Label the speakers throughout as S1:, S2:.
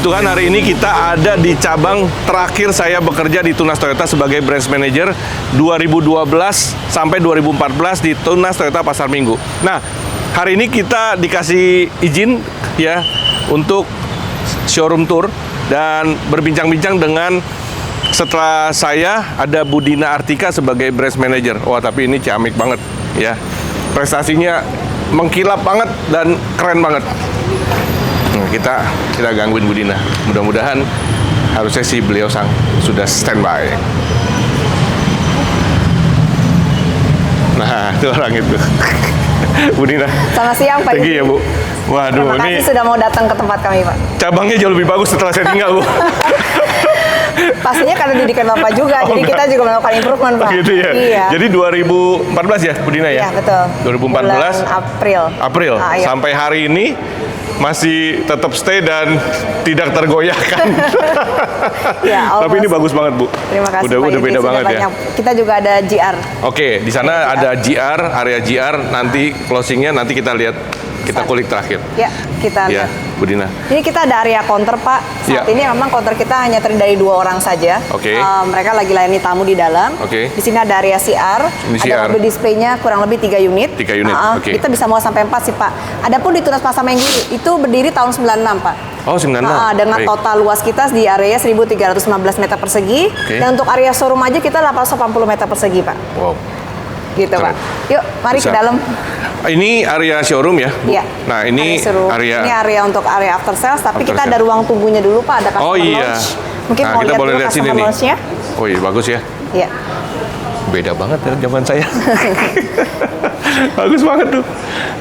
S1: gitu kan, hari ini kita ada di cabang terakhir saya bekerja di Tunas Toyota sebagai branch manager 2012 sampai 2014 di Tunas Toyota Pasar Minggu. Nah, hari ini kita dikasih izin ya untuk showroom tour dan berbincang-bincang dengan, setelah saya ada Budina Artika sebagai branch manager. Wah, tapi ini ciamik banget ya. Prestasinya mengkilap banget dan keren banget. Nah, kita gangguin Budina. Mudah-mudahan harusnya sih beliau sudah standby. Nah, itu orang itu. Budina.
S2: Selamat siang, Pak.
S1: Tinggi ya, Bu. Waduh,
S2: terima kasih
S1: ini
S2: sudah mau datang ke tempat kami, Pak.
S1: cabangnya jauh lebih bagus setelah saya tinggal, Bu.
S2: Pastinya karena didikan Bapak juga, jadi kita juga melakukan improvement, Pak.
S1: Gitu ya?
S2: Iya.
S1: Jadi 2014 ya, Budina ya?
S2: Iya, betul.
S1: 2014.
S2: Bulan April.
S1: Iya. Sampai hari ini masih tetap stay dan tidak tergoyahkan.
S2: Ya,
S1: tapi ini bagus banget, Bu.
S2: Terima kasih, Pak.
S1: Udah beda banget ya.
S2: Kita juga ada GR.
S1: Oke, di sana ada GR, area GR. Nanti closingnya nanti kita lihat, kita kulik terakhir.
S2: Ya, kita
S1: Ya,
S2: lihat.
S1: Budina.
S2: Ini kita ada area counter, Pak. Saat
S1: Ya.
S2: ini memang counter kita hanya terdiri dari 2 orang saja.
S1: Oke.
S2: Mereka lagi layani tamu di dalam.
S1: Oke.
S2: Di sini ada area CR.
S1: Ini
S2: ada
S1: CR.
S2: mobil displaynya kurang lebih 3 unit.
S1: 3 unit, oke.
S2: Kita bisa mau sampai 4 sih, Pak. Adapun di Tunas Pasar Minggu itu berdiri tahun 96, Pak.
S1: Oh, 96.
S2: Dengan
S1: Baik.
S2: total luas kita di area 1.315 meter persegi.
S1: Oke.
S2: Dan untuk area showroom aja kita 880 meter persegi, Pak.
S1: Wow.
S2: Gitu,
S1: Keren.
S2: Pak. Yuk, mari
S1: Bisa.
S2: ke dalam.
S1: Ini area showroom ya, Bu?
S2: Iya.
S1: Nah, ini
S2: showroom.
S1: area...
S2: Ini area untuk area after sales, tapi
S1: After
S2: kita
S1: sales.
S2: ada ruang tunggunya dulu, Pak. Ada customer
S1: Oh iya.
S2: lounge. Mungkin
S1: Nah,
S2: mau
S1: kita
S2: lihat
S1: boleh
S2: dulu
S1: lihat sini
S2: customer
S1: nih.
S2: lounge-nya.
S1: Oh iya, bagus ya.
S2: Iya.
S1: Beda banget dari zaman saya. Bagus banget tuh.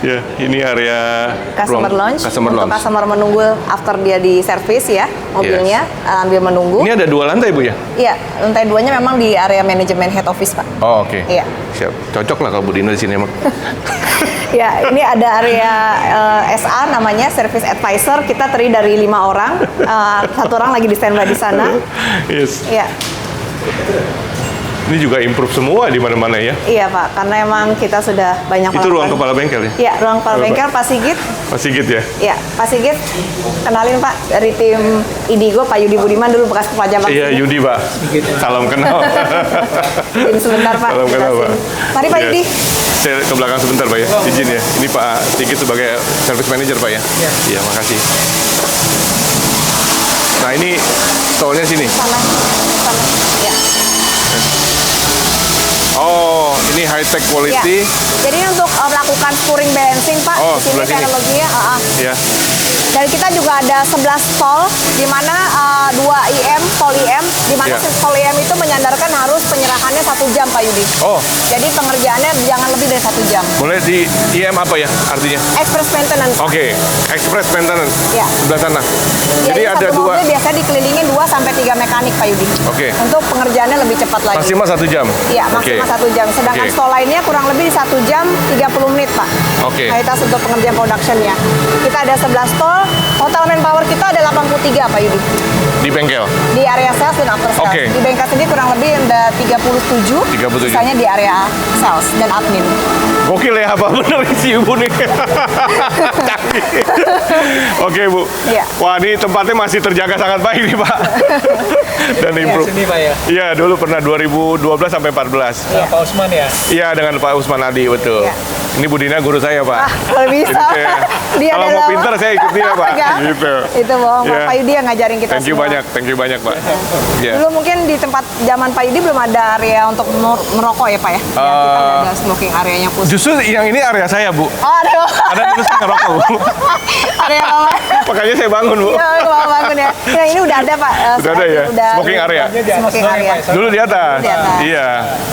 S1: Ya, ini area
S2: Customer
S1: ruang
S2: lounge.
S1: Customer
S2: untuk
S1: lounge.
S2: customer menunggu after dia di service ya, mobilnya ambil menunggu.
S1: Ini ada 2 lantai, Bu ya?
S2: Iya, lantai 2-nya memang di area manajemen head office, Pak.
S1: Oh, oke.
S2: Iya.
S1: Siap. Cocok lah kalau Budina di sini emang.
S2: Ya, ini ada area SA namanya Service Advisor. Kita terdiri dari 5 orang. 1 orang lagi di standby di sana.
S1: Yes.
S2: Iya.
S1: Ini juga improve semua di mana-mana ya.
S2: Iya, Pak, karena emang kita sudah banyak
S1: Itu ruang
S2: melakukan-
S1: kepala bengkel ya?
S2: Iya, ruang kepala bengkel Pak Sigit.
S1: Pak Sigit ya?
S2: Iya, Pak Sigit. Kenalin, Pak, dari tim Indigo, Pak Yudi Budiman dulu bekas kepala cabang.
S1: Iya,
S2: sini.
S1: Yudi, Pak. Salam kenal.
S2: Tim sebentar, Pak.
S1: Salam kenal, Pak.
S2: Mari, Pak
S1: Iya.
S2: Yudi.
S1: Saya ke belakang sebentar, Pak ya. Izin ya. Ini Pak Sigit sebagai service manager, Pak ya.
S3: Iya.
S1: Iya, makasih. Nah, ini stolnya sini.
S2: Sana. Ya.
S1: Oh, ini high tech
S2: Ya.
S1: quality.
S2: Jadi ini untuk melakukan spuring balancing, Pak.
S1: Oh,
S2: di sini
S1: sebelah sini.
S2: teknologinya.
S1: Ya.
S2: Dan kita juga ada 11 stall, di mana 2 IM, stall IM, di mana
S1: Ya.
S2: stall IM itu menyandarkan harus penyerahannya 1 jam, Pak Yudi.
S1: Oh,
S2: Jadi pengerjaannya jangan lebih dari 1 jam.
S1: boleh di IM apa ya artinya?
S2: Express maintenance.
S1: Oke, express maintenance.
S2: Ya.
S1: Sebelah sana. Jadi ada
S2: satu
S1: 2.
S2: mobil biasanya dikelilingin 2 sampai 3 mekanik, Pak Yudi.
S1: Oke.
S2: Untuk pengerjaannya lebih cepat lagi.
S1: Maksimal 1 jam.
S2: Iya, maksimal 1 jam. Sedangkan
S1: Oke.
S2: stall lainnya kurang lebih 1 jam 30 menit, Pak.
S1: Oke.
S2: Kualitas untuk pengerjaan productionnya. Kita ada 11 stall. Total manpower kita ada 83, Pak Yudi.
S1: Di bengkel.
S2: Di area sales dan after sales.
S1: Oke.
S2: Di bengkel sendiri kurang lebih ada 37.
S1: 37.
S2: Sisanya di area sales dan admin.
S1: Gokil ya, apa bener si Ibu nih. Canggih. Oke, Bu.
S2: Iya.
S1: Wah, ini tempatnya masih terjaga sangat baik nih, Pak. Dan improve.
S3: sini, Pak ya.
S1: Iya, dulu pernah 2012 sampai 14.
S3: Nah, Pak Usman ya.
S1: Iya, dengan Pak Usman Adi, betul.
S2: Iya.
S1: Ini Budina guru saya, Pak.
S2: Kalau bisa.
S1: Jadi saya- kalau mau pinter saya ikut dia, Pak.
S2: Enggak.
S1: Gitu.
S2: Itu bohong, Pak.
S1: Iya.
S2: Pak Yudi yang ngajarin kita
S1: Thank you
S2: semua.
S1: thank you banyak, Pak. Iya.
S2: Dulu mungkin di tempat zaman Pak Yudi belum ada area untuk merokok ya, Pak ya? Ya, kita nggak ada smoking areanya khusus.
S1: Justru yang ini area saya, Bu.
S2: Oh, aduh.
S1: Ada tulisan ngerokok, Bu.
S2: Area apa?
S1: Makanya saya bangun, Bu.
S2: Ya, mau bangun ya. Ya, ini udah ada, Pak.
S1: Udah ada ya? Smoking area.
S2: Smoking area.
S1: Dulu di atas.
S2: Di atas.
S1: Iya.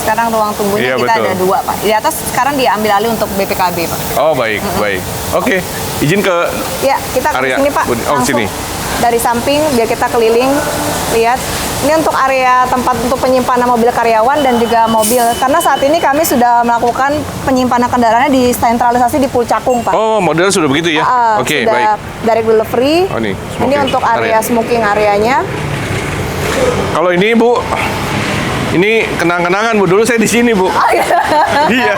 S2: Sekarang ruang tunggunya
S1: Iya,
S2: kita
S1: betul.
S2: ada 2, Pak. Di atas sekarang diambil alih untuk BPKB, Pak.
S1: Oh, baik, baik. Oke, izin ke
S2: Ya, kita ke
S1: Area.
S2: sini, Pak.
S1: Oh,
S2: Langsung
S1: sini.
S2: dari samping biar kita keliling lihat. Ini untuk area tempat untuk penyimpanan mobil karyawan dan juga mobil. Karena saat ini kami sudah melakukan penyimpanan kendaraannya di sentralisasi di Pulcakung, Pak.
S1: Oh, modelnya sudah begitu ya? Oke,
S2: sudah
S1: baik.
S2: direct delivery.
S1: Oh, ini
S2: Ini
S1: smoking
S2: untuk area
S1: area.
S2: smoking areanya.
S1: Kalau ini, Bu, Ini kenang-kenangan Bu, dulu saya di sini Bu.
S2: Oh, iya.
S1: Iya.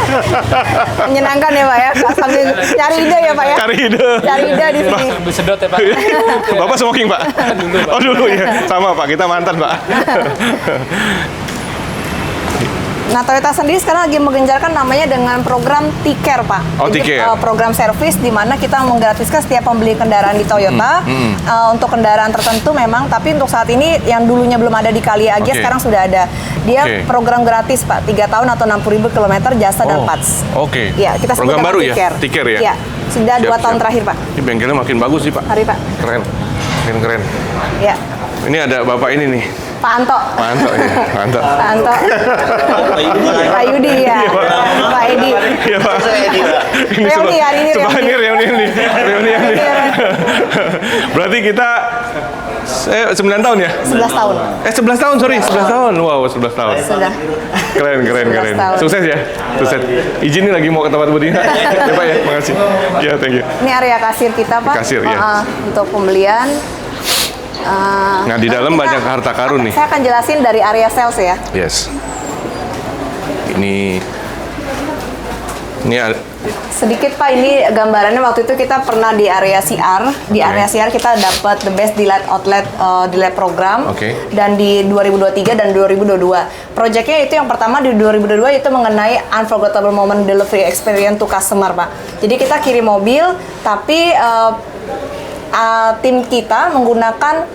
S2: Menyenangkan ya Pak ya, sambil cari ide ya Pak ya.
S1: Cari ide.
S2: Cari ide di sini.
S3: Bersedot ya Pak.
S1: Bapak smoking Pak?
S3: Dulu, Pak.
S1: Oh dulu ya, sama Pak, kita mantan Pak.
S2: Nah, Toyota sendiri sekarang lagi menggencarkan namanya dengan program T-Care, Pak.
S1: Oh,
S2: Jadi,
S1: T-Care.
S2: program servis di mana kita menggratiskan setiap pembeli kendaraan di Toyota untuk kendaraan tertentu memang, tapi untuk saat ini yang dulunya belum ada di Kali Agia
S1: Oke.
S2: sekarang sudah ada. Dia
S1: Oke.
S2: program gratis, Pak. 3 tahun atau 60.000 kilometer jasa dan parts.
S1: Oke.
S2: Ya, kita sebut
S1: Program
S2: dengan
S1: baru ya?
S2: T-Care.
S1: T-Care ya?
S2: Iya, sudah 2 tahun
S1: Siap.
S2: terakhir, Pak.
S1: Ini bengkelnya makin bagus sih Pak.
S2: Mari, Pak.
S1: Keren. Makin keren.
S2: Ya,
S1: Ini ada Bapak ini nih.
S2: Pak Anto.
S1: Mantap ya, mantap.
S2: Pak Anto. Pak Yudi ya. Pak Edi.
S1: Iya Pak. Ini
S2: Reuni, hari ini
S1: sebelah
S2: reuni.
S1: ini reuni nih. Reuni yang nih. Berarti kita 9 tahun ya?
S2: 11 tahun.
S1: 11 tahun, sorry, 11 tahun. Wow, 11 tahun.
S2: Sudah.
S1: Keren, keren,
S2: 11
S1: keren.
S2: tahun.
S1: Sukses ya, sukses. Izin nih lagi mau ke tempat Bu Dina. Ya Pak ya, makasih. Ya, thank you.
S2: Ini area kasir kita, Pak.
S1: Kasir, ya.
S2: Untuk pembelian.
S1: Nah, di dalam banyak harta karun nih.
S2: Saya akan jelasin dari area sales ya.
S1: Yes. Ini
S2: Sedikit Pak, ini gambarannya waktu itu kita pernah di area CR. Di
S1: Oke.
S2: area CR kita dapat the best delight outlet delight program.
S1: Oke.
S2: Dan di 2023 dan 2022. Proyeknya itu yang pertama di 2022 itu mengenai unforgettable moment delivery experience to customer, Pak. Jadi kita kirim mobil, tapi tim kita menggunakan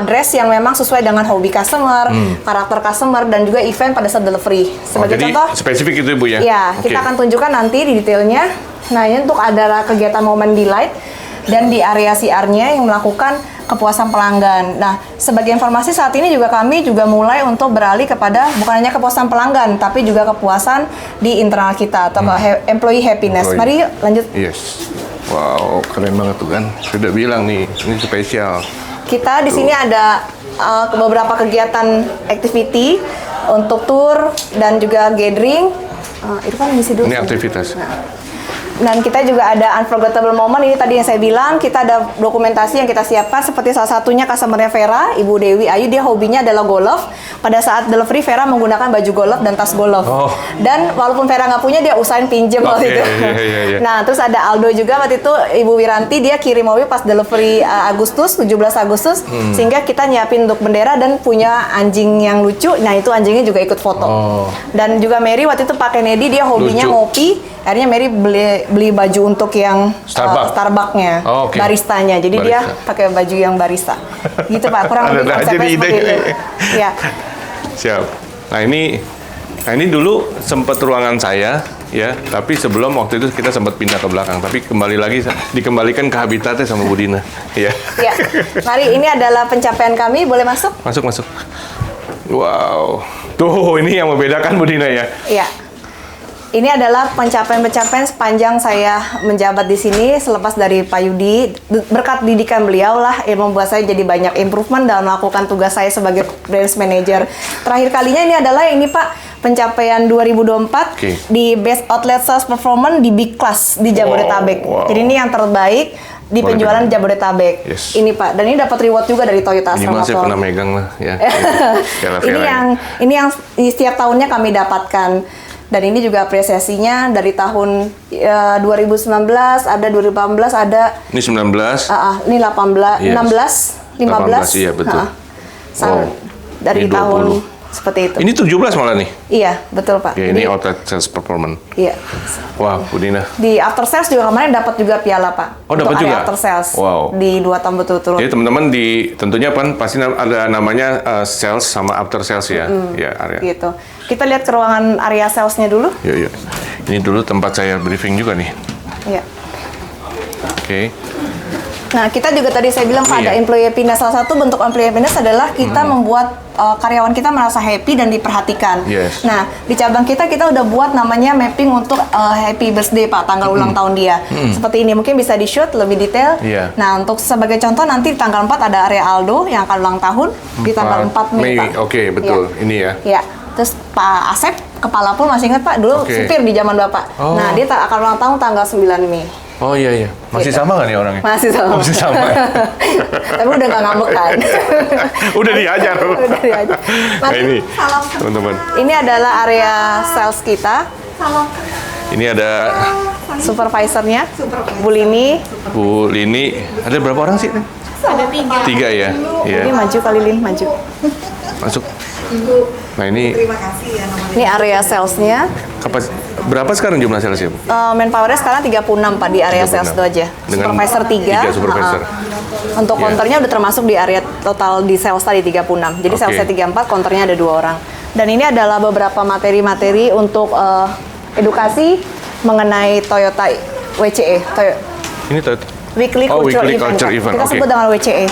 S2: dress yang memang sesuai dengan hobi customer, karakter customer, dan juga event pada saat delivery. Sebagai
S1: jadi
S2: contoh,
S1: spesifik itu Bu ya?
S2: ya,
S1: Oke.
S2: kita akan tunjukkan nanti di detailnya. Nah, ini untuk ada kegiatan momen delight dan di area CR-nya yang melakukan kepuasan pelanggan. Nah, sebagai informasi saat ini juga kami juga mulai untuk beralih kepada bukan hanya kepuasan pelanggan, tapi juga kepuasan di internal kita atau employee happiness. Mari lanjut.
S1: Yes. Wow, keren banget tuh kan. Sudah bilang nih, ini spesial.
S2: Kita di sini ada beberapa kegiatan activity untuk tour dan juga gathering. Irfan ngisi dulu.
S1: Ini aktivitas.
S2: Dan kita juga ada unforgettable moment, ini tadi yang saya bilang, kita ada dokumentasi yang kita siapkan, seperti salah satunya customer-nya Vera, Ibu Dewi Ayu, dia hobinya adalah golf. Pada saat delivery, Vera menggunakan baju golf dan tas golf.
S1: Oh.
S2: Dan walaupun Vera nggak punya, dia usahain pinjem waktu
S1: Oke,
S2: itu.
S1: iya.
S2: Nah, terus ada Aldo juga waktu itu, Ibu Wiranti, dia kirim mobil pas delivery Agustus, 17 Agustus, sehingga kita nyiapin untuk bendera dan punya anjing yang lucu, nah itu anjingnya juga ikut foto.
S1: Oh.
S2: Dan juga Mary waktu itu pakai Nedi, dia hobinya
S1: Lucu.
S2: ngopi, akhirnya Mary beli baju untuk yang Starbucks-nya,
S1: Oh, oke.
S2: baristanya. Jadi dia
S1: Barista.
S2: pakai baju yang barista. Gitu Pak, kurang lebih
S1: Ada aja
S2: konsepnya
S1: nih
S2: seperti
S1: ide.
S2: itu. Ya.
S1: Siap. Nah ini dulu sempat ruangan saya ya, tapi sebelum waktu itu kita sempat pindah ke belakang, tapi kembali lagi dikembalikan ke habitatnya sama Bu Dina. Ya.
S2: Ya. Mari, ini adalah pencapaian kami, boleh masuk?
S1: Masuk. Wow. Tuh, ini yang membedakan Bu Dina ya.
S2: Iya. Ini adalah pencapaian-pencapaian sepanjang saya menjabat di sini selepas dari Pak Yudi. Berkat didikan beliau lah yang membuat saya jadi banyak improvement dalam melakukan tugas saya sebagai branch manager. Terakhir kalinya ini adalah ini Pak, pencapaian 2024
S1: Oke.
S2: di Best Outlet Sales Performance di Big Class di Jabodetabek.
S1: Wow.
S2: Jadi ini yang terbaik di
S1: Boleh
S2: penjualan
S1: pegang.
S2: Jabodetabek.
S1: Yes.
S2: Ini Pak, dan ini dapat reward juga dari Toyota Astra
S1: Minimal saya
S2: Motor.
S1: pernah megang lah ya.
S2: Ini yang setiap tahunnya kami dapatkan. Dan ini juga apresiasinya dari tahun 2019, ada 2018, ada
S1: Ini 19.
S2: ini 18,
S1: Yes.
S2: 16, 15.
S1: 18, iya, betul.
S2: Sa-
S1: Wow.
S2: Dari
S1: Ini
S2: tahun
S1: 20.
S2: seperti itu.
S1: Ini 17 malah nih.
S2: Iya, betul Pak.
S1: Ya, ini
S2: Jadi,
S1: outlet sales performance.
S2: iya.
S1: Wah, Bu Dina.
S2: Di after sales juga kemarin dapat juga piala Pak.
S1: Oh,
S2: Untuk
S1: dapat
S2: area
S1: juga?
S2: after sales.
S1: Wow.
S2: Di 2 tahun berturut-turut.
S1: Jadi teman-teman tentunya kan pasti ada namanya sales sama after sales ya. Ya, area.
S2: Gitu. Kita lihat ke ruangan area salesnya dulu.
S1: Yuk. Ini dulu tempat saya briefing juga nih.
S2: Iya.
S1: Oke.
S2: Nah, kita juga tadi saya bilang Pak,
S1: Iya.
S2: ada employee happiness. Salah satu bentuk employee happiness adalah kita membuat karyawan kita merasa happy dan diperhatikan.
S1: Yes.
S2: Nah, di cabang kita udah buat namanya mapping untuk happy birthday Pak, tanggal ulang tahun dia. Seperti ini, mungkin bisa di-shoot lebih detail.
S1: Iya.
S2: Nah, untuk sebagai contoh nanti di tanggal 4 ada area Aldo yang akan ulang tahun di tanggal 4 Mei, Pak.
S1: Oke, betul.
S2: Iya.
S1: Ini ya.
S2: Ya, terus Pak Asep kepala pun masih ingat Pak, dulu
S1: Oke.
S2: supir di zaman Bapak.
S1: Oh.
S2: Nah, dia akan ulang tahun tanggal 9 Mei.
S1: Oh iya. Masih
S2: Gitu.
S1: sama nggak nih orangnya?
S2: Masih sama.
S1: Oh, masih sama ya?
S2: Tapi udah nggak ngambek kan.
S1: Udah diajar.
S2: Udah diajar.
S1: Nah ini,
S2: Salam.
S1: teman-teman.
S2: Ini adalah area sales kita.
S1: Ini ada
S2: Supervisornya, Bu Lini.
S1: Bu Lini. Ada berapa orang sih?
S2: Ada 3.
S1: 3 ya? Iya.
S2: Ini maju kali Lin, maju.
S1: Masuk. Nah ini
S2: Ini area salesnya.
S1: berapa sekarang jumlah salesnya, Bu?
S2: Manpowernya sekarang 36 Pak di area
S1: 36.
S2: sales itu aja.
S1: Dengan
S2: Supervisor 3.
S1: 3 supervisor.
S2: Untuk
S1: Iya.
S2: counternya udah termasuk di area total di sales tadi 36. Jadi
S1: Oke.
S2: salesnya 34, counternya ada 2 orang. Dan ini adalah beberapa materi-materi untuk edukasi mengenai Toyota WCE.
S1: Ini Toyota.
S2: Weekly
S1: Oh,
S2: Cultural
S1: Weekly
S2: Event.
S1: Culture
S2: Pak.
S1: Event,
S2: Kita
S1: oke.
S2: sebut dengan WCE.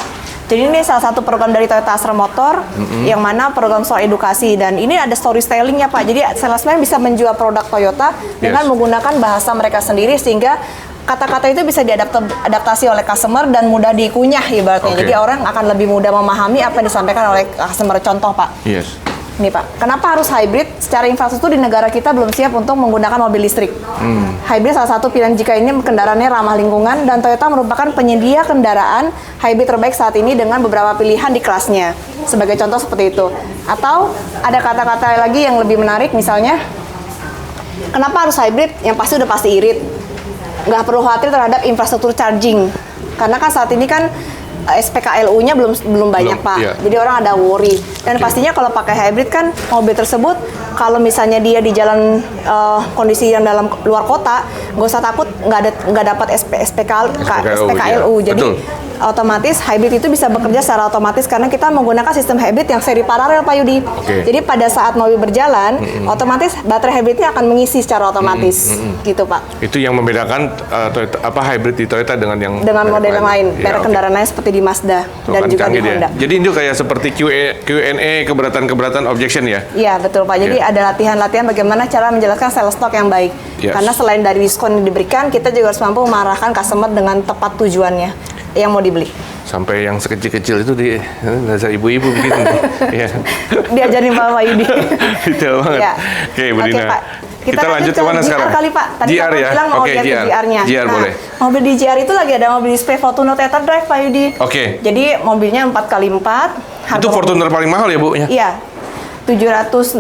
S2: Jadi ini salah satu program dari Toyota Astra Motor yang mana program soal edukasi dan ini ada storytellingnya Pak. Jadi salesman bisa menjual produk Toyota dengan
S1: Yes.
S2: menggunakan bahasa mereka sendiri sehingga kata-kata itu bisa diadaptasi oleh customer dan mudah dikunyah ibaratnya.
S1: Oke.
S2: Jadi orang akan lebih mudah memahami apa yang disampaikan oleh customer. Contoh Pak.
S1: Yes.
S2: Nih Pak, kenapa harus hybrid? Secara infrastruktur di negara kita belum siap untuk menggunakan mobil listrik. Hybrid salah satu pilihan jika ini kendaraannya ramah lingkungan dan Toyota merupakan penyedia kendaraan hybrid terbaik saat ini dengan beberapa pilihan di kelasnya. Sebagai contoh seperti itu. Atau ada kata-kata lagi yang lebih menarik misalnya, kenapa harus hybrid? Yang pasti udah pasti irit. Nggak perlu khawatir terhadap infrastruktur charging. Karena kan saat ini kan SPKLU-nya belum banyak
S1: Belum,
S2: Pak.
S1: iya.
S2: Jadi orang ada worry. Dan pastinya kalau pakai hybrid kan mobil tersebut kalau misalnya dia di jalan kondisi yang dalam luar kota, nggak usah takut nggak dapat SPKLU.
S1: Iya.
S2: Jadi
S1: Betul.
S2: otomatis hybrid itu bisa bekerja secara otomatis karena kita menggunakan sistem hybrid yang seri paralel Pak Yudi.
S1: Oke.
S2: Jadi pada saat mobil berjalan, otomatis baterai hybridnya akan mengisi secara otomatis, gitu Pak.
S1: Itu yang membedakan Toyota, hybrid di Toyota dengan yang
S2: Dengan model yang lain,
S1: Ya,
S2: merek
S1: oke.
S2: kendaraan lain seperti di Mazda
S1: Tuh
S2: dan
S1: kan
S2: juga di
S1: canggih dia.
S2: Honda.
S1: Jadi itu kayak seperti Q&A keberatan objection ya.
S2: Iya betul Pak. Jadi
S1: Iya.
S2: ada latihan-latihan bagaimana cara menjelaskan sales stock yang baik.
S1: Yes.
S2: Karena selain dari diskon yang diberikan, kita juga harus mampu mengarahkan customer dengan tepat tujuannya yang mau dibeli.
S1: Sampai yang sekecil-kecil itu di dasar ibu-ibu begitu. Iya.
S2: Diajarin Pak Yudi.
S1: Detail banget.
S2: Ya.
S1: Oke, Bu
S2: Oke,
S1: Dina.
S2: Pak.
S1: Kita lanjut ke mana
S2: GR
S1: sekarang?
S2: kali Pak. Tadi
S1: GR
S2: Bapak
S1: ya?
S2: bilang mau
S1: Oke,
S2: lihat
S1: GR.
S2: GR-nya.
S1: GR boleh.
S2: Mobil di GR itu lagi ada mobil display Fortuner Toyota Drive Pak Yudi.
S1: Oke.
S2: Jadi mobilnya 4x4.
S1: Itu Fortuner paling mahal ya, Bu? Ya?
S2: Iya. 700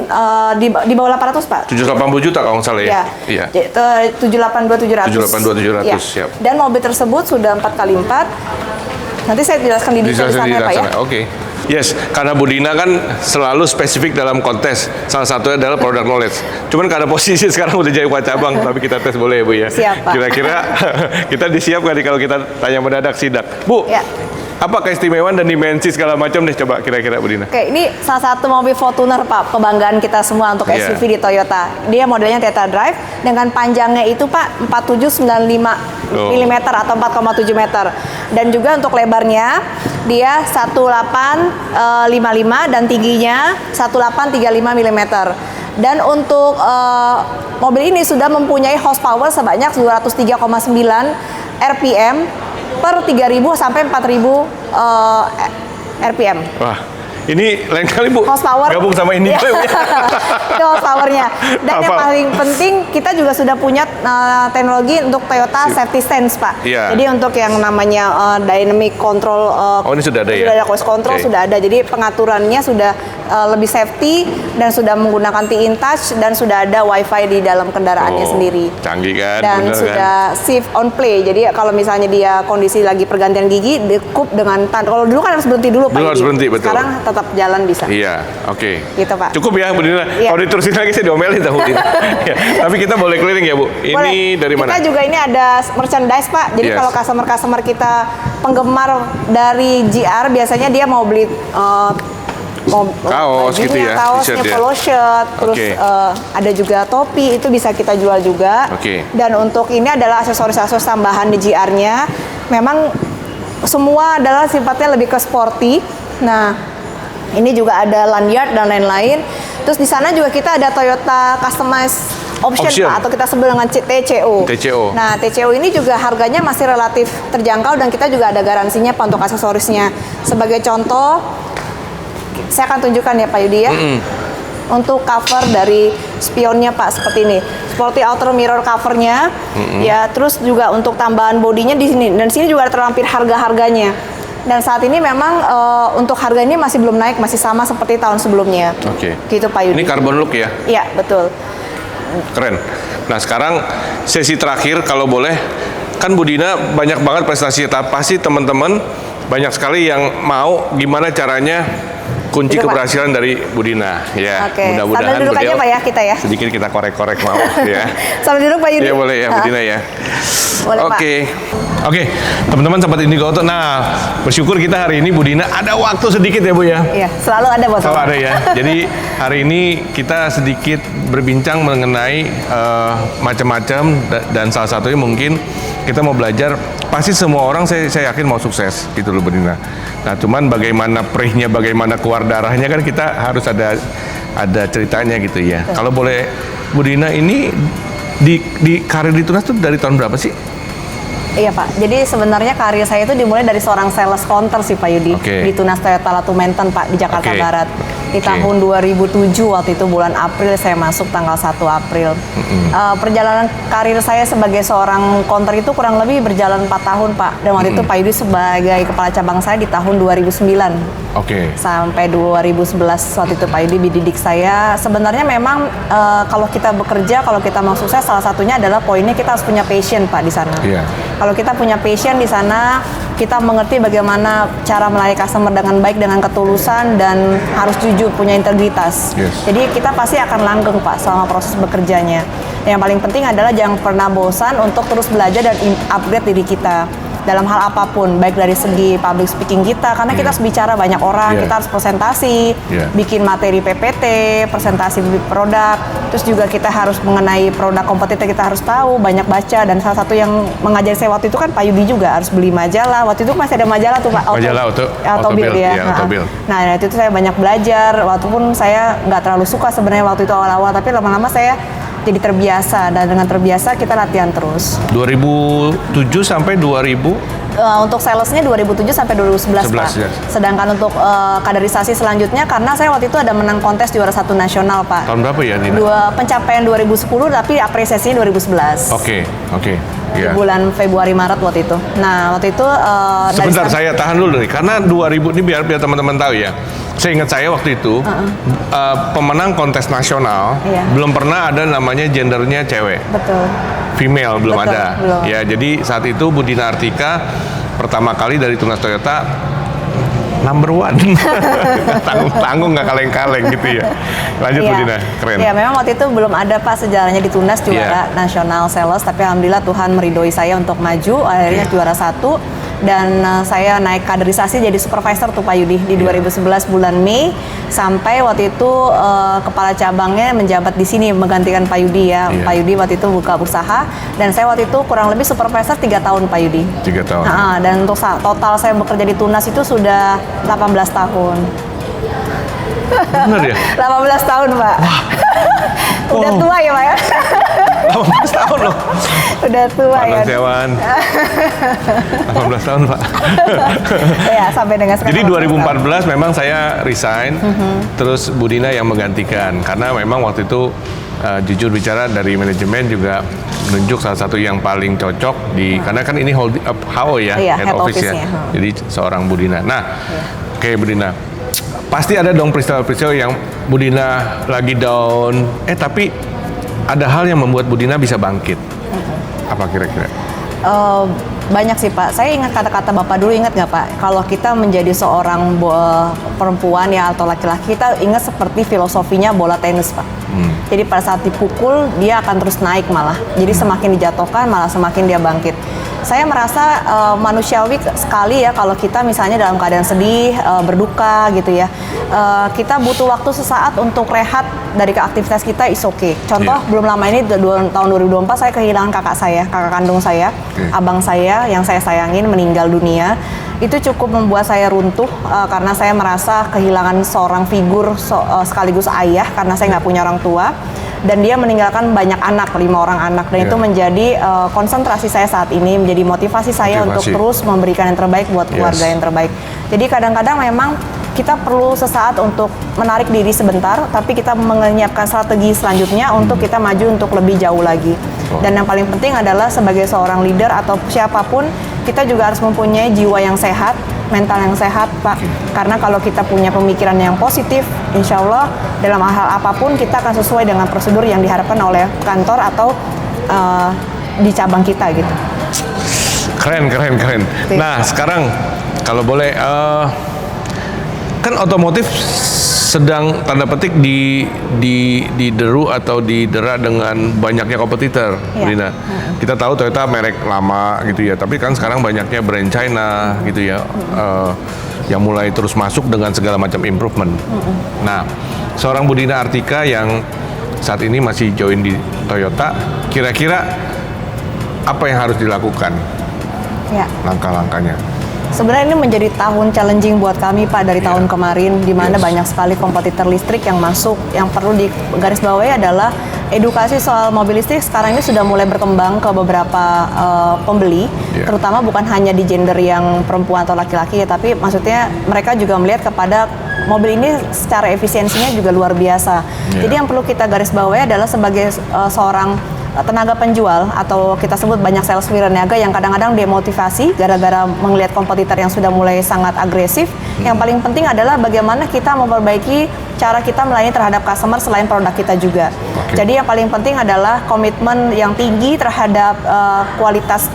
S2: di bawah 800 Pak.
S1: 780 juta kalau nggak salah ya?
S2: Iya. 782 700.
S1: 782 700,
S2: Iya.
S1: siap.
S2: Dan mobil tersebut sudah 4x4. Nanti saya jelaskan di detail di
S1: Dijelasin
S2: sana
S1: di
S2: ya Pak ya.
S1: sana. Oke. Yes, karena Bu Dina kan selalu spesifik dalam kontes. Salah satunya adalah product knowledge. Cuman karena posisi sekarang udah jadi Pak Cabang, tapi kita tes boleh ya Bu ya?
S2: Siap, Pak.
S1: Kira-kira kita disiap kali kalau kita tanya mendadak sidak. Bu,
S2: Ya.
S1: apa keistimewaan dan dimensi segala macam deh coba kira-kira Bu Dina?
S2: Oke, ini salah satu mobil Fortuner Pak, kebanggaan kita semua untuk
S1: Iya.
S2: SUV di Toyota. Dia modelnya Toyota Drive dengan panjangnya itu Pak 4795
S1: Oh.
S2: mm atau 4,7 meter. Dan juga untuk lebarnya dia 1855 dan tingginya 1835 mm. Dan untuk mobil ini sudah mempunyai horsepower sebanyak 203,9 RPM per 3.000 sampai 4.000 RPM.
S1: Wah, ini lain kali Bu
S2: Horsepower
S1: gabung sama ini.
S2: Iya. Itu horsepowernya. Dan yang
S1: Apa?
S2: paling penting kita juga sudah punya teknologi untuk Toyota Safety Sense Pak.
S1: Iya.
S2: Jadi untuk yang namanya dynamic control
S1: Oh, ini sudah ada ya?
S2: Sudah ada voice control
S1: Oke.
S2: sudah ada. Jadi pengaturannya sudah lebih safety dan sudah menggunakan T-in touch dan sudah ada WiFi di dalam kendaraannya
S1: Oh,
S2: sendiri.
S1: canggih kan,
S2: Dan
S1: bener
S2: sudah shift on play. Jadi kalau misalnya dia kondisi lagi pergantian gigi, dikup dengan kalau dulu kan harus berhenti dulu Pak.
S1: Dulu harus
S2: Yudi.
S1: berhenti, betul.
S2: Sekarang tetap jalan bisa.
S1: Iya, oke.
S2: Gitu, Pak.
S1: Cukup ya Bu Dina.
S2: Iya.
S1: Kalau diterusin lagi saya diomelin tahu Bu Dina. Ya, tapi kita boleh keliling ya Bu. Ini
S2: Boleh.
S1: dari mana?
S2: Kita juga ini ada merchandise Pak. Jadi
S1: Yes.
S2: kalau customer-customer kita penggemar dari GR biasanya dia mau beli
S1: Kaos
S2: bajunya,
S1: gitu ya,
S2: kaosnya,
S1: t-shirt ya.
S2: polo shirt, terus
S1: Oke.
S2: ada juga topi itu bisa kita jual juga.
S1: Oke.
S2: Dan untuk ini adalah aksesoris-aksesoris tambahan di GR-nya. Memang semua adalah sifatnya lebih ke sporty. Nah, ini juga ada lanyard dan lain-lain. Terus di sana juga kita ada Toyota Customized Option. Pak, atau kita sebut dengan TCO.
S1: TCO.
S2: Nah, TCO ini juga harganya masih relatif terjangkau dan kita juga ada garansinya Pak untuk aksesorisnya. Sebagai contoh, saya akan tunjukkan ya Pak Yudi ya. untuk cover dari spionnya Pak seperti ini. Seperti outer mirror covernya, ya terus juga untuk tambahan bodinya di sini. Dan sini juga terlampir harga-harganya. Dan saat ini memang untuk harga ini masih belum naik, masih sama seperti tahun sebelumnya.
S1: Oke.
S2: Gitu Pak Yudi.
S1: Ini carbon look ya?
S2: Iya, betul.
S1: Keren. Nah sekarang sesi terakhir kalau boleh, kan Bu Dina banyak banget prestasi, tapi pasti teman-teman banyak sekali yang mau gimana caranya kunci
S2: Duduk, Pak.
S1: keberhasilan dari Bu Dina. Ya,
S2: Oke,
S1: mudah-mudahan
S2: sambil duduk aja Pak ya kita ya.
S1: sedikit kita korek-korek mau ya.
S2: Sambil duduk Pak Yudi.
S1: Iya boleh ya Bu Dina ya.
S2: Boleh Pak.
S1: Oke, teman-teman sahabat Indigo Auto. Nah, bersyukur kita hari ini Bu Dina ada waktu sedikit ya Bu ya.
S2: Iya, selalu ada buat
S1: Selalu
S2: Bapak.
S1: ada ya. Jadi hari ini kita sedikit berbincang mengenai macam-macam dan salah satunya mungkin kita mau belajar. Pasti semua orang saya yakin mau sukses gitu loh Bu Dina. Nah, cuman bagaimana perihnya, bagaimana keluar darahnya kan kita harus ada ceritanya gitu ya. Kalau boleh Bu Dina ini di karir di Tunas tuh dari tahun berapa sih?
S2: Iya Pak, jadi sebenarnya karir saya itu dimulai dari seorang sales counter sih Pak Yudi.
S1: Oke.
S2: Di Tunas Toyota Latu Menten Pak, di Jakarta
S1: Oke.
S2: Barat. Di
S1: Oke.
S2: tahun 2007 waktu itu bulan April saya masuk tanggal 1 April. Perjalanan karir saya sebagai seorang counter itu kurang lebih berjalan 4 tahun Pak. Dan waktu itu Pak Yudi sebagai kepala cabang saya di tahun 2009.
S1: Oke.
S2: Sampai 2011 waktu itu Pak Yudi dididik saya. Sebenarnya memang kalau kita bekerja, kalau kita mau sukses, salah satunya adalah poinnya kita harus punya passion Pak di sana.
S1: Iya.
S2: Kalau kita punya passion di sana, kita mengerti bagaimana cara melayani customer dengan baik, dengan ketulusan, dan harus jujur, punya integritas.
S1: Yes.
S2: Jadi kita pasti akan langgeng Pak selama proses bekerjanya. Yang paling penting adalah jangan pernah bosan untuk terus belajar dan upgrade diri kita dalam hal apapun, baik dari segi public speaking kita, karena kita harus bicara banyak orang,
S1: Yeah.
S2: kita harus presentasi, bikin materi PPT, presentasi produk, terus juga kita harus mengenai produk kompetitor kita harus tahu, banyak baca, dan salah satu yang mengajari saya waktu itu kan Pak Yudi juga harus beli majalah. Waktu itu masih ada majalah tuh Pak.
S1: Majalah
S2: Autobill ya.
S1: iya, Autobill.
S2: Nah itu saya banyak belajar, walaupun saya nggak terlalu suka sebenarnya waktu itu awal-awal, tapi lama-lama saya jadi terbiasa, dan dengan terbiasa kita latihan terus.
S1: 2007 sampai 2000
S2: Untuk salesnya 2007 sampai 2011 Pak.
S1: Ya.
S2: Sedangkan untuk kaderisasi selanjutnya, karena saya waktu itu ada menang kontes juara 1 nasional Pak.
S1: tahun berapa ya Dina?
S2: Pencapaian 2010 tapi apresiasinya 2011.
S1: Oke.
S2: Di
S1: Ya.
S2: bulan Februari Maret waktu itu. Nah waktu itu
S1: Sebentar saya tahan dulu nih, karena 2000 ini biar teman-teman tahu ya. Saya ingat saya waktu itu pemenang kontes nasional
S2: Iya.
S1: belum pernah ada namanya gendernya cewek,
S2: betul.
S1: female belum
S2: Betul,
S1: ada.
S2: belum.
S1: Ya jadi saat itu Bu Dina Artika pertama kali dari Tunas Toyota number one. Tanggung nggak kaleng-kaleng gitu ya. Lanjut Bu
S2: Iya.
S1: Dina, keren.
S2: Iya, memang waktu itu belum ada Pak sejarahnya di Tunas juara nasional sales, tapi alhamdulillah Tuhan meridhoi saya untuk maju, akhirnya juara 1. Dan saya naik kaderisasi jadi supervisor tuh Pak Yudi di 2011 bulan Mei, sampai waktu itu kepala cabangnya menjabat di sini menggantikan Pak Yudi ya.
S1: Iya.
S2: Pak Yudi waktu itu buka usaha, dan saya waktu itu kurang lebih supervisor 3 tahun Pak Yudi.
S1: 3 tahun.
S2: Nah, dan untuk total saya bekerja di Tunas itu sudah 18 tahun.
S1: Bener ya?
S2: 18 tahun Pak. Udah tua ya Pak ya?
S1: 18 tahun loh.
S2: Udah tua ya.
S1: Panas Hewan. 18 tahun Pak.
S2: Ya, sampai dengan sekarang.
S1: Jadi 2014 memang saya resign, terus Bu Dina yang menggantikan. Karena memang waktu itu jujur bicara dari manajemen juga menunjuk salah satu yang paling cocok karena kan ini HO ya,
S2: Iya,
S1: head
S2: head
S1: office ya.
S2: office-nya.
S1: Jadi seorang Bu Dina. Nah, oke Bu Dina. Pasti ada dong peristiwa-peristiwa yang Bu Dina lagi down, tapi ada hal yang membuat Bu Dina bisa bangkit. Apa kira-kira?
S2: Banyak sih Pak. Saya ingat kata-kata Bapak dulu, ingat nggak Pak? Kalau kita menjadi seorang perempuan ya atau laki-laki, kita ingat seperti filosofinya bola tenis Pak. Jadi pada saat dipukul, dia akan terus naik malah. Jadi semakin dijatuhkan, malah semakin dia bangkit. Saya merasa manusiawi sekali ya kalau kita misalnya dalam keadaan sedih, berduka gitu ya. Kita butuh waktu sesaat untuk rehat dari aktivitas kita, is okay. Contoh, belum lama ini tahun 2024 saya kehilangan kakak kandung saya, abang saya yang saya sayangin meninggal dunia. Itu cukup membuat saya runtuh karena saya merasa kehilangan seorang figur sekaligus ayah karena saya nggak punya orang tua. Dan dia meninggalkan banyak anak, 5 orang anak, dan itu menjadi konsentrasi saya saat ini, menjadi motivasi saya untuk terus memberikan yang terbaik buat keluarga yang terbaik. Jadi kadang-kadang memang kita perlu sesaat untuk menarik diri sebentar, tapi kita menyiapkan strategi selanjutnya untuk kita maju untuk lebih jauh lagi. Dan yang paling penting adalah sebagai seorang leader atau siapapun, kita juga harus mempunyai jiwa yang sehat, mental yang sehat, Pak. Karena kalau kita punya pemikiran yang positif, insya Allah dalam hal apapun kita akan sesuai dengan prosedur yang diharapkan oleh kantor atau di cabang kita gitu.
S1: Keren. Nah, sekarang kalau boleh, kan otomotif sedang tanda petik dideru atau didera dengan banyaknya kompetitor, Budina. Kita tahu Toyota merek lama gitu ya, tapi kan sekarang banyaknya brand China gitu ya, yang mulai terus masuk dengan segala macam improvement. Nah, seorang Budina Artika yang saat ini masih join di Toyota, kira-kira apa yang harus dilakukan?
S2: Ya.
S1: Langkah-langkahnya.
S2: Sebenarnya ini menjadi tahun challenging buat kami, Pak, dari tahun kemarin, di mana banyak sekali kompetitor listrik yang masuk. Yang perlu digarisbawahi adalah edukasi soal mobil listrik sekarang ini sudah mulai berkembang ke beberapa pembeli, terutama bukan hanya di gender yang perempuan atau laki-laki ya, tapi maksudnya mereka juga melihat kepada mobil ini secara efisiensinya juga luar biasa. Jadi yang perlu kita garisbawahi adalah sebagai seorang tenaga penjual atau kita sebut banyak sales wiraniaga yang kadang-kadang demotivasi gara-gara melihat kompetitor yang sudah mulai sangat agresif. Yang paling penting adalah bagaimana kita memperbaiki cara kita melayani terhadap customer selain produk kita juga. Jadi yang paling penting adalah komitmen yang tinggi terhadap kualitas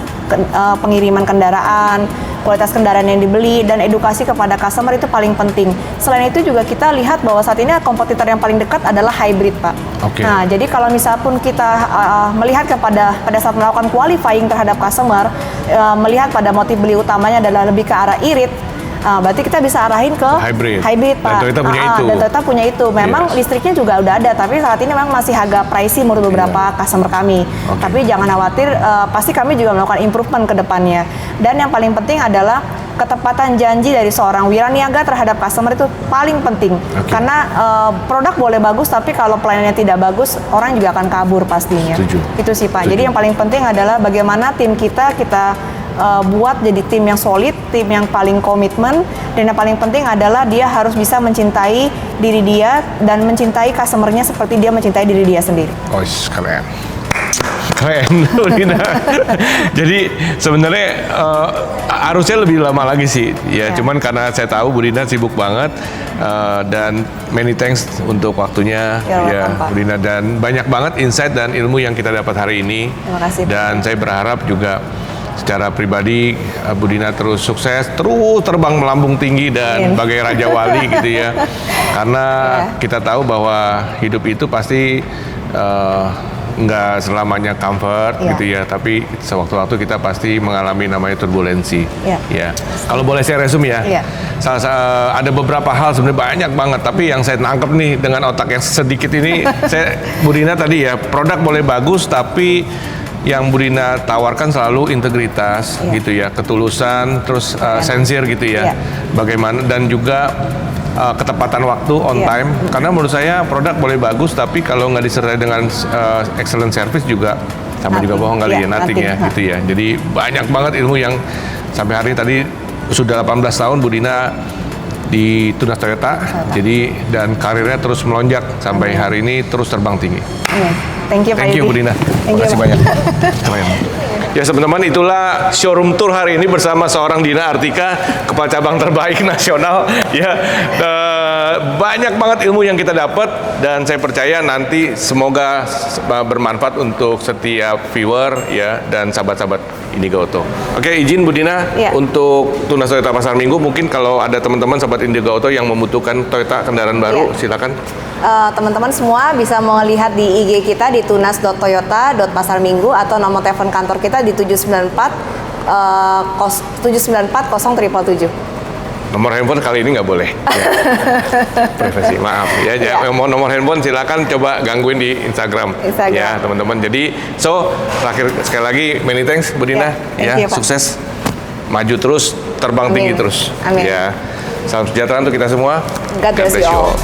S2: pengiriman kendaraan, kualitas kendaraan yang dibeli, dan edukasi kepada customer itu paling penting. Selain itu juga kita lihat bahwa saat ini kompetitor yang paling dekat adalah hybrid, Pak. Nah, jadi kalau misal pun kita melihat pada saat melakukan qualifying terhadap customer, melihat pada motif beli utamanya adalah lebih ke arah irit, berarti kita bisa arahin ke hybrid, Pak.
S1: Dan Toyota punya itu.
S2: Dan Toyota punya itu. Memang listriknya juga udah ada, tapi saat ini memang masih agak pricey menurut beberapa customer kami. Tapi jangan khawatir, pasti kami juga melakukan improvement ke depannya. Dan yang paling penting adalah ketepatan janji dari seorang wiraniaga terhadap customer itu paling penting. Karena produk boleh bagus, tapi kalau pelayanannya tidak bagus, orang juga akan kabur pastinya. Itu sih, Pak. Jadi yang paling penting adalah bagaimana tim kita buat jadi tim yang solid, tim yang paling komitmen, dan yang paling penting adalah dia harus bisa mencintai diri dia dan mencintai customernya seperti dia mencintai diri dia sendiri.
S1: Oh, keren. Budina. Jadi sebenarnya harusnya lebih lama lagi sih, ya. Cuman karena saya tahu Budina sibuk banget, dan many thanks untuk waktunya, Budina, dan banyak banget insight dan ilmu yang kita dapat hari ini.
S2: Terima kasih.
S1: Dan saya berharap juga secara pribadi Budina terus sukses, terus terbang melambung tinggi dan bagai Raja Wali gitu ya. Karena kita tahu bahwa hidup itu pasti nggak selamanya comfort gitu ya, tapi sewaktu-waktu kita pasti mengalami namanya turbulensi. Ya. Kalau boleh saya resume ya, ada beberapa hal sebenarnya banyak banget, tapi yang saya nangkep nih dengan otak yang sedikit ini, Budina tadi ya, produk boleh bagus, tapi yang Budina tawarkan selalu integritas gitu ya, ketulusan, terus sincere gitu ya, bagaimana, dan juga ketepatan waktu, on time. Karena menurut saya produk boleh bagus, tapi kalau nggak disertai dengan excellent service juga sama juga bohong kali ya, nothing ya gitu ya. Jadi banyak banget ilmu yang sampai hari ini tadi sudah 18 tahun Budina di Tunas Toyota. Jadi dan karirnya terus melonjak sampai hari ini terus terbang tinggi.
S2: Thank you, Pak
S1: Thank you, Budina. Terima kasih banyak. Keren. Ya, teman-teman, itulah showroom tour hari ini bersama seorang Dina Artika, kepala cabang terbaik nasional. Ya, banyak banget ilmu yang kita dapat, dan saya percaya nanti semoga bermanfaat untuk setiap viewer ya dan sahabat-sahabat Indigo Auto. Oke, izin Budina untuk Tunas Toyota Pasar Minggu, mungkin kalau ada teman-teman sahabat Indigo Auto yang membutuhkan Toyota kendaraan baru, silakan.
S2: Teman-teman semua bisa melihat di IG kita di tunas.toyota.pasarminggu atau nomor telepon kantor kita di 794-077.
S1: Nomor handphone kali ini nggak boleh. Privasi, maaf ya. Mau nomor handphone silakan coba gangguin di Instagram. Ya, teman-teman. Jadi, terakhir sekali lagi many thanks Budina. Ya, sukses. Maju terus, terbang tinggi terus.
S2: Amin.
S1: Ya. Salam sejahtera untuk kita semua.
S2: God bless you all.